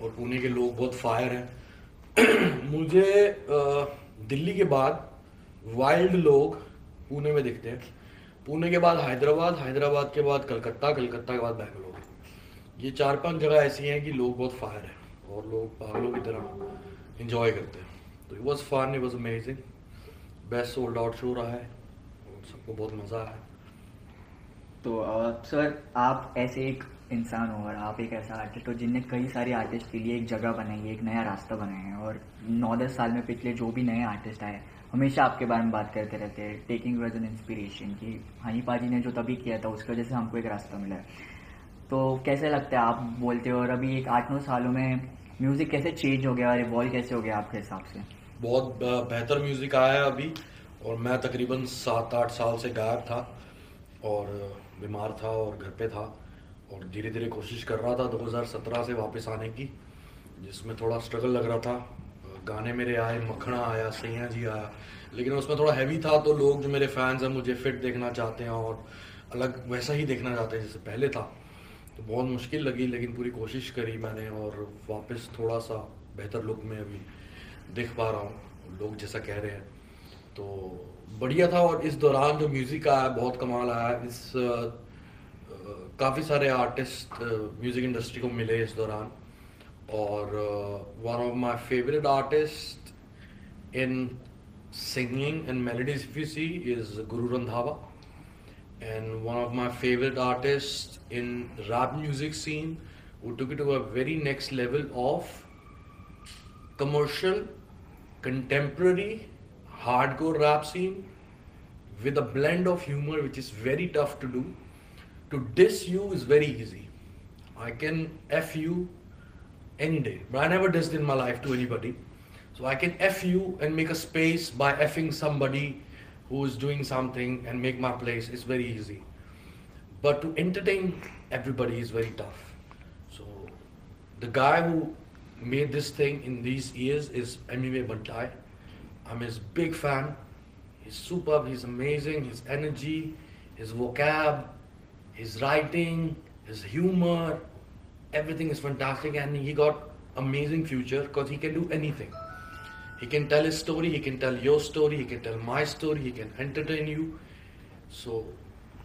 और पुणे के लोग बहुत फायर हैं। मुझे दिल्ली के बाद वाइल्ड लोग पुणे में दिखते हैं। पुणे के बाद हैदराबाद, हैदराबाद के बाद कलकत्ता, कलकत्ता के बाद बेंगलोर। ये 4-5 जगह ऐसी हैं कि लोग बहुत फायर हैं और लोग पागलों की तरह इंजॉय करते हैं। तो it was fun, it was amazing. Best sold out show रहा है और सबको बहुत मज़ा आया। तो सर, आप ऐसे एक इंसान हो और आप एक ऐसा आर्टिस्ट हो जिनने कई सारे आर्टिस्ट के लिए एक जगह बनाई है, एक नया रास्ता बनाया है, और 9-10 साल में पिछले जो भी नए आर्टिस्ट आए हमेशा आपके बारे में बात करते रहते हैं, टेकिंग एज एन इंस्पिरेशन कि हनी पाजी ने जो तभी किया था उसकी वजह से हमको एक रास्ता मिला है। तो कैसे लगता है, आप बोलते हो, और अभी एक 8-9 सालों में म्यूज़िक कैसे चेंज हो गया और इवॉल्व कैसे हो गया आपके हिसाब से? बहुत बेहतर म्यूज़िक आया है अभी। और मैं तकरीबन 7-8 साल से गायब था और बीमार था और घर पे था, और धीरे धीरे कोशिश कर रहा था 2017 से वापस आने की, जिसमें थोड़ा स्ट्रगल लग रहा था। गाने मेरे आए, मखना आया, सैया जी आया, लेकिन उसमें थोड़ा हैवी था। तो लोग जो मेरे फैंस हैं मुझे फिट देखना चाहते हैं और अलग वैसा ही देखना चाहते हैं जैसे पहले था। तो बहुत मुश्किल लगी, लेकिन पूरी कोशिश करी मैंने और वापस थोड़ा सा बेहतर लुक में अभी दिख पा रहा हूँ, लोग जैसा कह रहे हैं। तो बढ़िया था। और इस दौरान जो म्यूज़िक आया बहुत कमाल आया। काफ़ी सारे आर्टिस्ट म्यूज़िक इंडस्ट्री को मिले इस दौरान। और one of my favourite artist in singing and melodies if you see is Guru Randhawa, and one of my favorite artists in rap music scene who took it to a very next level of commercial, contemporary, hardcore rap scene with a blend of humor which is very tough to do. To diss you is very easy. I can F you any day, but I never dissed in my life to anybody. So I can F you and make a space by Fing somebody who is doing something and make my place is very easy. But to entertain everybody is very tough. So the guy who made this thing in these years is Emiwe Bantai. I'm his big fan. He's superb, he's amazing, his energy, his vocab, his writing, his humor, everything is fantastic, and he got amazing future because he can do anything. He can tell his story, he can tell your story, he can tell my story, he can entertain you. So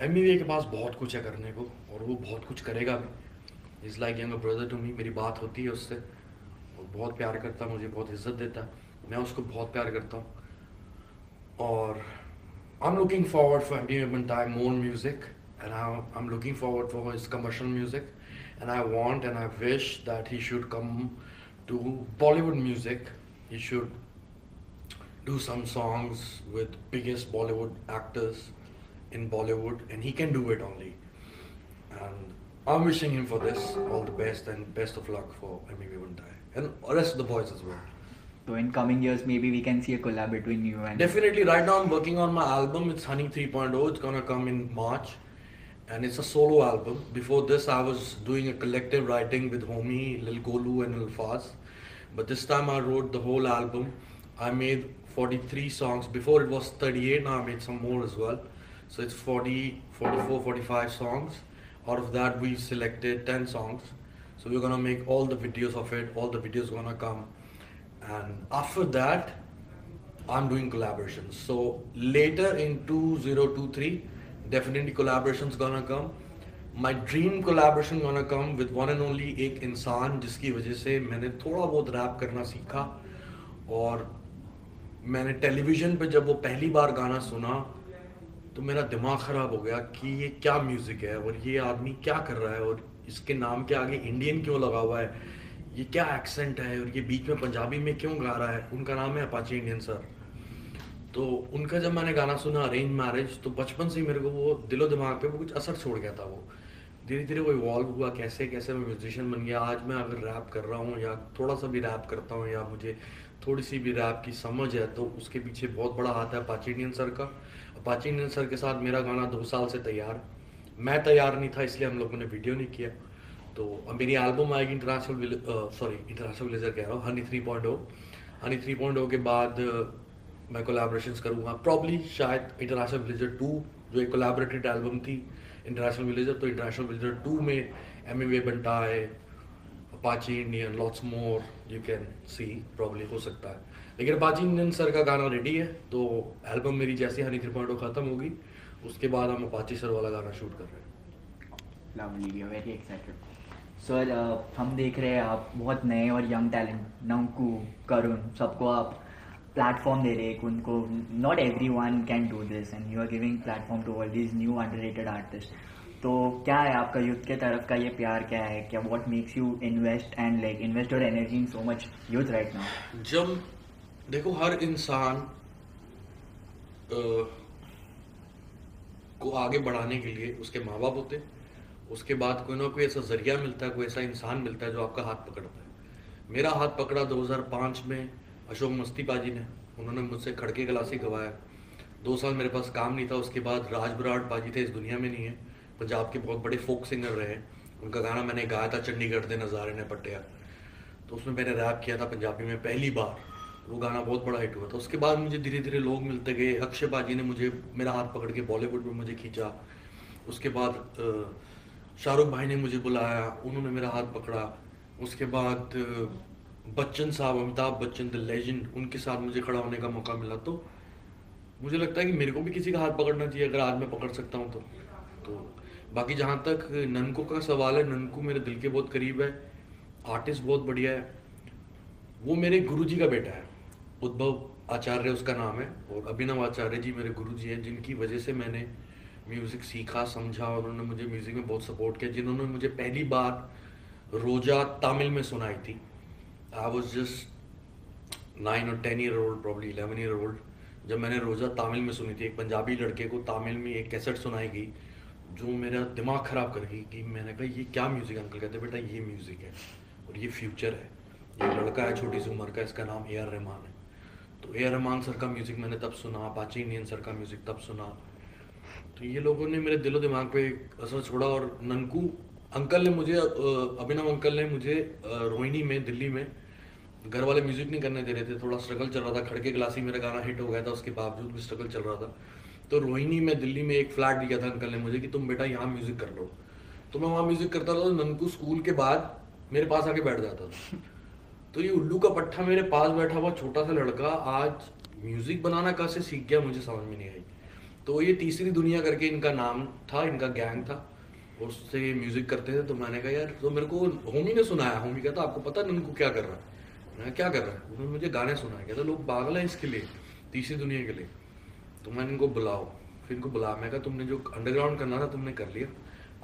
MBA के पास बहुत कुछ है करने को और वो बहुत कुछ करेगा भी। Is like younger brother to me. मेरी बात होती है उससे और बहुत प्यार करता है, मुझे बहुत इज्जत देता है, मैं उसको बहुत प्यार करता हूँ। और I am looking forward for MBA Bantai more music, and I'm looking forward for his commercial music, and I want and I wish that he should come to Bollywood music. He should do some songs with biggest Bollywood actors in Bollywood, and he can do it only. And I'm wishing him for this all the best and best of luck for Amiwi Bantai and the rest of the boys as well. So in coming years, maybe we can see a collab between you and... Definitely. Right now I'm working on my album. It's Honey 3.0. It's gonna come in March, and it's a solo album. Before this I was doing a collective writing with Homie, Lil Golu and Lil Faz, but this time I wrote the whole album. I made 43 songs. Before it was 38, now I made some more as well. So it's 40, 44, 45 songs. Out of that we selected 10 songs. So we're gonna make all the videos of it. All the videos gonna come. And after that, I'm doing collaborations. So later in 2023, definitely collaborations gonna come. My dream collaboration gonna come with one and only एक इंसान जिसकी वजह से मैंने थोड़ा बहुत rap करना सीखा। और मैंने टेलीविज़न पे जब वो पहली बार गाना सुना तो मेरा दिमाग ख़राब हो गया कि ये क्या म्यूज़िक है और ये आदमी क्या कर रहा है और इसके नाम के आगे इंडियन क्यों लगा हुआ है, ये क्या एक्सेंट है और ये बीच में पंजाबी में क्यों गा रहा है। उनका नाम है अपाची इंडियन सर। तो उनका जब मैंने गाना सुना अरेंज मैरिज, तो बचपन से ही मेरे को वो दिलो दिमाग पे वो कुछ असर छोड़ गया था। वो धीरे धीरे वो इवॉल्व हुआ, कैसे कैसे मैं म्यूजिशियन बन गया। आज मैं अगर रैप कर रहा हूँ या थोड़ा सा भी रैप करता हूँ या मुझे थोड़ी सी भी रैप की समझ है, तो उसके पीछे बहुत बड़ा हाथ है अपाची इंडियन सर का। अपाची इंडियन सर के साथ मेरा गाना 2 साल से तैयार, मैं तैयार नहीं था इसलिए हम लोगों ने वीडियो नहीं किया। तो अब मेरी एल्बम आएगी इंटरनेशनल विलेजर कह रहा हूँ, हनी 3.0। हनी 3.0 के बाद मैं कोलैबोरेशंस करूँगा प्रॉब्ली, शायद इंटरनेशनल विलेजर 2 जो एक कोलैबोरेटेड एल्बम थी इंटरनेशनल विलेजर, तो इंटरनेशनल विलेजर 2 में Emiway Bantai, Apache Indian, lots more you can see, probably हो सकता है। लेकिन अपाची इंडियन सर का गाना रेडी है, तो एल्बम मेरी जैसे हनी 3.0 खत्म होगी उसके बाद हम अपाची सर वाला गाना शूट कर रहे हैं। Lovely, very excited. सर हम देख रहे हैं आप बहुत नए और यंग टैलेंट, नंकू, करुण, सबको आप प्लेटफॉर्म दे रहे हैं। उनको not every one can do this and you are giving platform to all these new underrated artist. तो क्या है आपका यूथ के तरफ का ये प्यार, क्या है, क्या what makes you invest and like invest your energy in so much youth right now? जब देखो हर इंसान को आगे बढ़ाने के लिए उसके माँ बाप होते हैं, उसके बाद कोई ना कोई ऐसा जरिया मिलता है, कोई ऐसा इंसान मिलता है जो आपका हाथ पकड़ता है। मेरा हाथ पकड़ा 2005 में अशोक मस्ती पाजी ने, उन्होंने मुझसे खड़के गलासी गवाया। 2 साल मेरे पास काम नहीं था, उसके बाद राज बराड़ पाजी थे, इस दुनिया में नहीं है, पंजाब के बहुत बड़े फोक सिंगर रहे। उनका गाना मैंने गाया था चंडीगढ़ दे नज़ारे ने पट्टिया, तो उसमें मैंने रैप किया था पंजाबी में पहली बार, वो गाना बहुत बड़ा हिट हुआ था। उसके बाद मुझे धीरे धीरे लोग मिलते गए, अक्षय पाजी ने मुझे मेरा हाथ पकड़ के बॉलीवुड में मुझे खींचा। उसके बाद शाहरुख भाई ने मुझे बुलाया, उन्होंने मेरा हाथ पकड़ा। उसके बाद बच्चन साहब, अमिताभ बच्चन द लेजेंड, उनके साथ मुझे खड़ा होने का मौका मिला। तो मुझे लगता है कि मेरे को भी किसी का हाथ पकड़ना चाहिए अगर आज मैं पकड़ सकता हूँ तो बाकी जहाँ तक ननकू का सवाल है, ननकू मेरे दिल के बहुत करीब है, आर्टिस्ट बहुत बढ़िया है। वो मेरे गुरुजी का बेटा है, उद्भव आचार्य उसका नाम है, और अभिनव आचार्य जी मेरे गुरुजी हैं, जिनकी वजह से मैंने म्यूज़िक सीखा, समझा, और उन्होंने मुझे म्यूज़िक में बहुत सपोर्ट किया। जिन्होंने मुझे पहली बार रोजा तमिल में सुनाई थी, आई वॉज जस्ट 9 और 10 year old, probably 11 year old, जब मैंने रोजा तमिल में सुनी थी। एक पंजाबी लड़के को तमिल में एक कैसेट सुनाई गई जो मेरा दिमाग ख़राब कर गई कि मैंने कहा ये क्या म्यूज़िक। अंकल कहते बेटा ये म्यूज़िक है और ये फ्यूचर है, ये लड़का है छोटी सी उम्र का, इसका नाम ए आर रहमान है। तो ए आर रहमान सर का म्यूज़िक मैंने तब सुना, अपाची इंडियन सर का म्यूज़िक तब सुना। तो ये लोगों ने मेरे दिलो दिमाग पे असर छोड़ा। और ननकू अंकल ने मुझे, अभिनव अंकल ने मुझे रोहिणी में, दिल्ली में, घर वाले म्यूज़िक नहीं करने दे रहे थे, थोड़ा स्ट्रगल चल रहा था, खड़के गिलासी मेरा गाना हिट हो गया था, उसके बावजूद भी स्ट्रगल चल रहा था। तो रोहिणी में, दिल्ली में एक फ्लैट दिया था अंकल ने मुझे कि तुम बेटा यहाँ म्यूज़िक कर लो। तो मैं वहाँ म्यूज़िक करता था। तो ननकू स्कूल के बाद मेरे पास आके बैठ जाता था। तो ये उल्लू का पट्टा मेरे पास बैठा हुआ छोटा सा लड़का आज म्यूज़िक बनाना कैसे सीख गया मुझे समझ में नहीं आई। तो ये तीसरी दुनिया करके इनका नाम था, इनका गैंग था, और उससे म्यूज़िक करते थे। तो मैंने कहा यार, तो मेरे को होमी ने सुनाया, होमी कहता आपको पता ननकू क्या कर रहा है? मैंने क्या कर रहा है? उन्होंने मुझे गाने सुनाए, कहता लोग पागल हैं इसके लिए, तीसरी दुनिया के लिए। तो मैंने इनको बुलाओ, फिर इनको बुला, मैं कहा तुमने जो अंडरग्राउंड करना था तुमने कर लिया,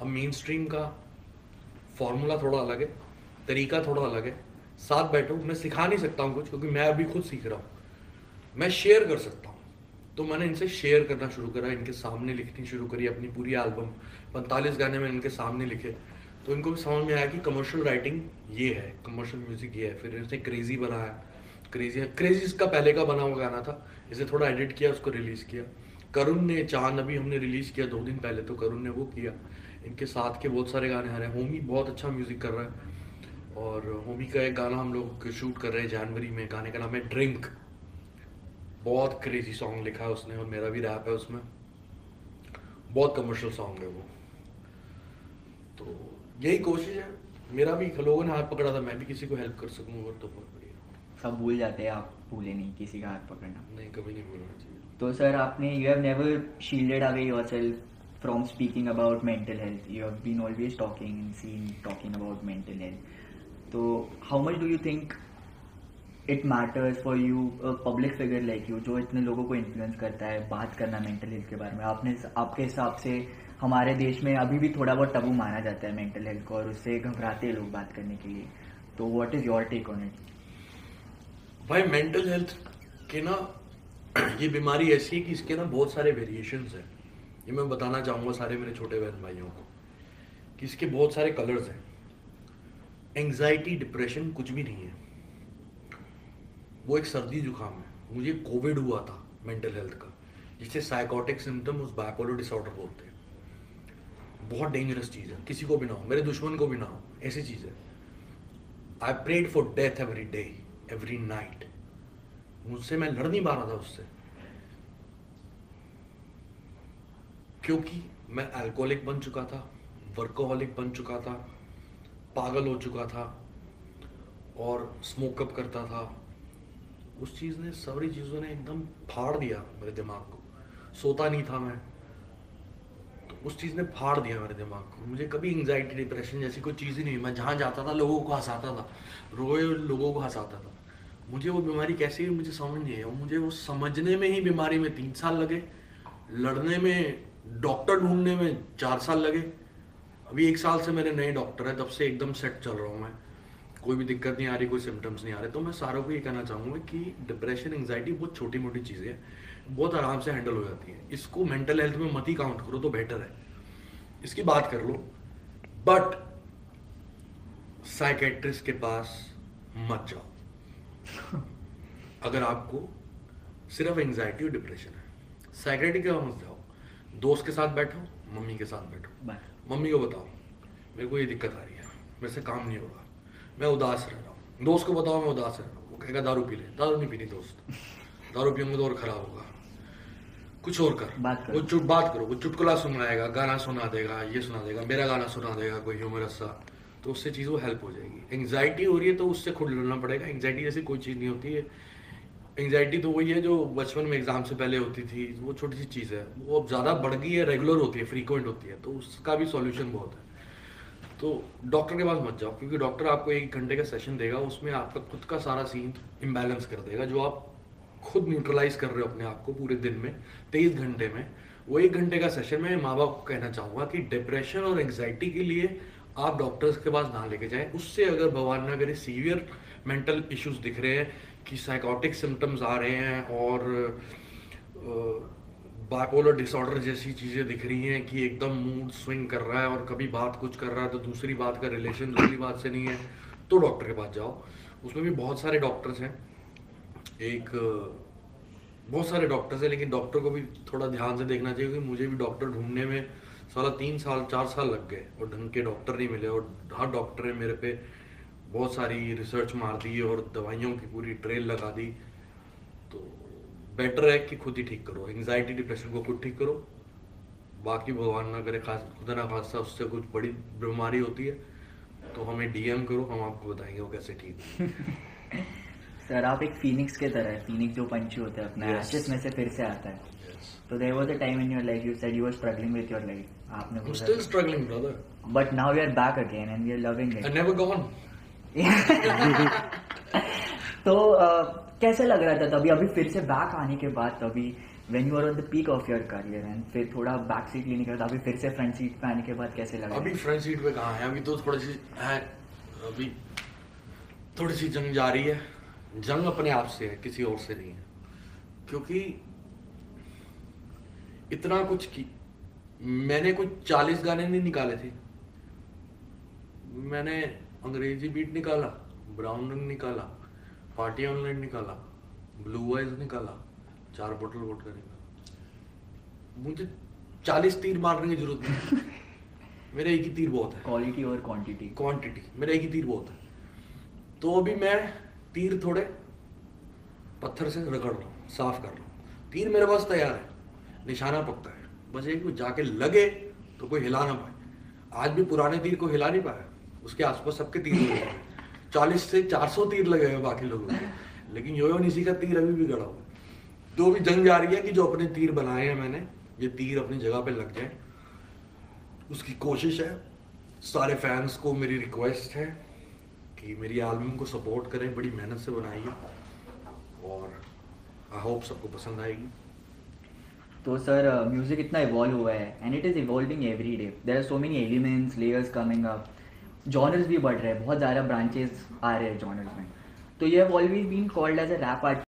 अब मेन स्ट्रीम का फॉर्मूला थोड़ा अलग है, तरीका थोड़ा अलग है, साथ बैठो। मैं सिखा नहीं सकता हूँ कुछ, क्योंकि मैं अभी खुद सीख रहा हूँ, मैं शेयर कर सकता हूँ। तो मैंने इनसे शेयर करना शुरू करा, इनके सामने लिखनी शुरू करी अपनी पूरी एल्बम, 45 गाने मैंने इनके सामने लिखे। तो इनको भी समझ में आया कि कमर्शियल राइटिंग ये है, कमर्शियल म्यूजिक ये है। फिर इसने क्रेजी बनाया, क्रेजी इसका पहले का बना हुआ गाना था, इसे थोड़ा एडिट किया, उसको रिलीज़ किया। करुण ने चांद अभी हमने रिलीज़ किया 2 दिन पहले, तो करुण ने वो किया। इनके साथ के बहुत सारे गाने आ रहे हैं। होमी बहुत अच्छा म्यूज़िक कर रहा है, और होमी का एक गाना हम लोग शूट कर रहे हैं जनवरी में, गाने का नाम है ड्रिंक। बहुत क्रेजी सॉन्ग लिखा है उसने, और मेरा भी रैप है उसमें, बहुत कमर्शियल सॉन्ग है वो। तो यही कोशिश है, मेरा भी लोगों ने हाथ पकड़ा था, मैं भी किसी को हेल्प कर सकूँ, और तो बहुत बढ़िया। सब भूल जाते हैं, आप भूले नहीं किसी का हाथ पकड़ना। नहीं, कभी नहीं भूलना चाहिए। तो सर आपने, you have never shielded away yourself from speaking about mental health, you have been always talking and seen talking about mental health. तो how much do you think it matters for you, public figure like you, जो इतने लोगों को influence करता है बात करना mental health के बारे में? आपने, आपके हिसाब से हमारे देश में अभी भी थोड़ा बहुत टबू माना जाता है मेंटल हेल्थ को, और उससे घबराते हैं लोग बात करने के लिए। तो what is your take on it? भाई मेंटल हेल्थ के ना, ये बीमारी ऐसी है कि इसके ना बहुत सारे वेरिएशंस हैं। ये मैं बताना चाहूँगा सारे मेरे छोटे बहन भाइयों को कि इसके बहुत सारे कलर्स हैं। एंग्जाइटी, डिप्रेशन कुछ भी नहीं है, वो एक सर्दी जुकाम है। मुझे कोविड हुआ था मेंटल हेल्थ का, जिसे साइकोटिक सिम्टम, उस बाइपोलर डिसऑर्डर बोलते हैं। बहुत डेंजरस चीज़ है, किसी को भी ना हो, मेरे दुश्मन को भी ना हो, ऐसी चीज़ है। I prayed for death every day, every night. मुझसे, मैं लड़ नहीं पा रहा था उससे, क्योंकि मैं अल्कोहलिक बन चुका था, वर्कोहलिक बन चुका था, पागल हो चुका था, और स्मोकअप करता था। उस चीज़ ने, सारी चीज़ों ने एकदम फाड़ दिया मेरे दिमाग को। सोता नहीं था मैं, तो उस चीज़ ने फाड़ दिया मेरे दिमाग को। मुझे कभी एंग्जाइटी डिप्रेशन जैसी कोई चीज़ ही नहीं। मैं जहाँ जाता था लोगों को हंसाता था, रोए लोगों को हंसाता था। मुझे वो बीमारी कैसी है मुझे समझ नहीं है। मुझे वो समझने में ही बीमारी में 3 साल लगे, लड़ने में, डॉक्टर ढूंढने में 4 साल लगे। अभी 1 साल से मेरे नए डॉक्टर है, तब से एकदम सेट चल रहा हूँ मैं। कोई भी दिक्कत नहीं आ रही, कोई सिम्टम्स नहीं आ रहे। तो मैं सारों को ये कहना चाहूँगा कि डिप्रेशन, एंग्जाइटी बहुत छोटी मोटी चीज़ें हैं, बहुत आराम से हैंडल हो जाती हैं। इसको मेंटल हेल्थ में मत ही काउंट करो तो बेटर है। इसकी बात कर लो, बट साइकेट्रिस्ट के पास मत जाओ अगर आपको सिर्फ एंग्जाइटी और डिप्रेशन है। साइकेट्रिस्ट के पास मत जाओ, दोस्त के साथ बैठो, मम्मी के साथ बैठो, मम्मी को बताओ मेरे को ये दिक्कत आ रही है, मेरे से काम नहीं हो रहा, मैं उदास रह रहा हूँ। दोस्त को बताओ मैं उदास रह रहा हूँ, वो कहेगा दारू पी ले। दारू नहीं पीनी दोस्त, दारू पियोगे तो और खराब होगा। कुछ और कर, बात करो। बात करो। वो चुटकुला सुनाएगा, गाना सुना देगा, ये सुना देगा, मेरा गाना सुना देगा कोई ह्यूमरस सा, तो उससे चीज़ वो हेल्प हो जाएगी। एंग्जाइटी हो रही है तो उससे खुद लड़ना पड़ेगा। एंग्जाइटी जैसी कोई चीज़ नहीं होती है। एंग्जाइटी तो वही है जो बचपन में एग्जाम से पहले होती थी, वो छोटी सी चीज़ है। वो अब ज़्यादा बढ़ गई है, रेगुलर होती है, फ्रीक्वेंट होती है, तो उसका भी सॉल्यूशन बहुत है। तो डॉक्टर के पास मत जाओ, क्योंकि डॉक्टर आपको 1 घंटे का सेशन देगा, उसमें आपका खुद का सारा सीन इम्बैलेंस कर देगा। जो आप खुद न्यूट्रलाइज कर रहे हो अपने आप को पूरे दिन में 23 घंटे में, वो 1 घंटे का सेशन में माँ बाप को कहना चाहूँगा कि डिप्रेशन और एंग्जाइटी के लिए आप डॉक्टर्स के पास ना लेके जाएं। उससे अगर भगवान ना करे सीवियर मेंटल इश्यूज दिख रहे हैं कि साइकोटिक सिम्टम्स आ रहे हैं और बाइपोलर डिसऑर्डर जैसी चीज़ें दिख रही हैं कि एकदम मूड स्विंग कर रहा है और कभी बात कुछ कर रहा है तो दूसरी बात का रिलेशन दूसरी बात से नहीं है, तो डॉक्टर के पास जाओ। उसमें भी बहुत सारे डॉक्टर्स हैं, बहुत सारे डॉक्टर्स हैं, लेकिन डॉक्टर को भी थोड़ा ध्यान से देखना चाहिए। क्योंकि मुझे भी डॉक्टर ढूंढने में साला 3 साल 4 साल लग गए और ढंग के डॉक्टर नहीं मिले। और हर डॉक्टर ने मेरे पे बहुत सारी रिसर्च मार दी और दवाइयों की पूरी ट्रेल लगा दी। तो बेटर है कि खुद ही ठीक करो। एंग्जाइटी डिप्रेशन को खुद ठीक करो, बाकी भगवान ना करे खास खुदा ना खासा उससे कुछ बड़ी बीमारी होती है तो हमें डीएम करो, हम आपको बताएंगे वो कैसे ठीक। सर आप एक फीनिक्स के तरह है। फीनिक्स जो पंछी होता है अपने एशेस में से फिर से आता है। तो there was a time in your life you said you were struggling with your life. आपने I'm still struggling, brother. But now we are back again and we are loving I it. never gone. तो कैसे लग रहा था तभी, अभी फिर से बैक आने के बाद, तभी when you are on the peak of your career and फिर थोड़ा बैक सीट लेने के बाद अभी फिर से फ्रंट सीट पे आने के बाद कैसे लगा? अभी फ्रंट सीट पे कहाँ है, अभी तो थोड़ी सी है, अभी थोड़ी सी जंग जा रही है। जंग अपने आप से है, किसी और से नहीं है। क्योंकि इतना कुछ की मैंने कुछ 40 गाने नहीं निकाले थे। मैंने अंग्रेजी बीट निकाला, ब्राउन रंग निकाला, पार्टी ऑनलाइन निकाला, ब्लू आइज निकाला, 4 बोतल वोडका निकाला। मुझे 40 तीर मारने की जरूरत नहीं। मेरा एक ही तीर बहुत है। क्वालिटी और क्वांटिटी मेरा एक ही तीर बहुत है। तो अभी मैं तीर थोड़े पत्थर से रगड़ रहा हूँ, साफ कर रहा हूँ। तीर मेरे पास तैयार है, निशाना पक्का है, बस एक को जाके लगे तो कोई हिला ना पाए। आज भी पुराने तीर को हिला नहीं पाया, उसके आसपास सबके तीर लगे हैं। 40 से 400 तीर लगे हुए बाकी लोगों के, लेकिन यो निशी का तीर अभी भी गड़ा हुआ है। तो अभी जंग जा रही है कि जो अपने तीर बनाए हैं मैंने, ये तीर अपनी जगह पे लग जाए, उसकी कोशिश है। सारे फैंस को मेरी रिक्वेस्ट है कि मेरी एल्बम को सपोर्ट करें, बड़ी मेहनत से बनाई है और आई होप सबको पसंद आएगी। तो सर म्यूजिक इतना इवॉल्व हुआ है and it is evolving every day. There are so many elements, layers coming up, genres भी बढ़ रहे हैं, बहुत ज़्यादा ब्रांचेस आ रहे हैं जॉनर्स में। तो you have always been called as a rap artist.